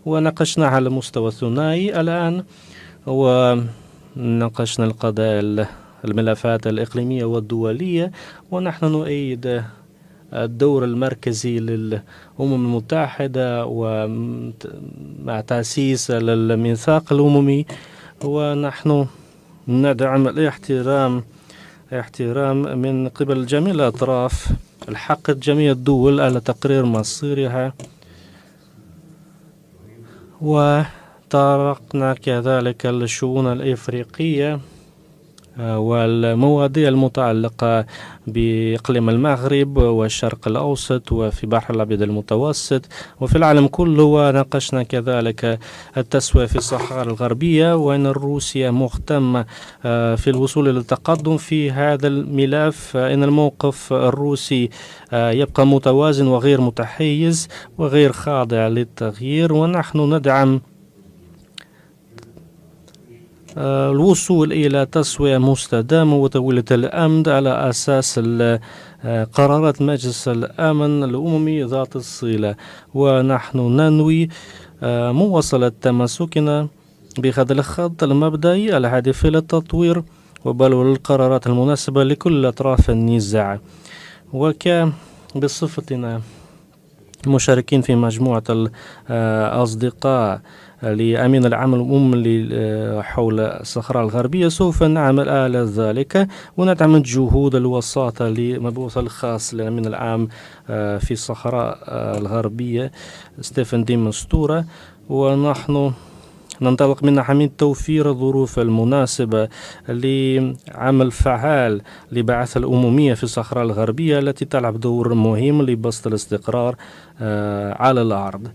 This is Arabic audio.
وناقشنا على المستوى الثنائي الآن، وناقشنا القضايا الملفات الإقليمية والدولية، ونحن نؤيد الدور المركزي للأمم المتحدة ومع تأسيس الميثاق الأممي، ونحن ندعم الاحترام من قبل جميع الأطراف الحق جميع الدول على تقرير مصيرها. وطرقنا كذلك الشؤون الإفريقية والمواضيع المتعلقة بإقليم المغرب والشرق الأوسط وفي بحر الأبيض المتوسط وفي العالم كله. وناقشنا كذلك التسوية في الصحراء الغربية، وأن روسيا مهتمة في الوصول إلى التقدم في هذا الملف، إن الموقف الروسي يبقى متوازن وغير متحيز وغير خاضع للتغيير، ونحن ندعم الوصول إلى تسوية مستدامة وطويلة الأمد على أساس قرارات مجلس الأمن الأممي ذات الصلة. ونحن ننوي مواصلة تمسكنا بهذا الخط المبدئي الهادف إلى التطوير وبلور القرارات المناسبة لكل أطراف النزاع. بصفتنا مشاركين في مجموعة الأصدقاء لأمين العام الأممي حول الصحراء الغربية، سوف نعمل على ذلك وندعم جهود الوساطة لمبعوث الخاص للأمين العام في الصحراء الغربية ستيفن دي مستورة. ونحن ننطلق من حميد توفير الظروف المناسبة لعمل فعال لبعث الأممية في الصحراء الغربية التي تلعب دور مهم لبسط الاستقرار على الأرض.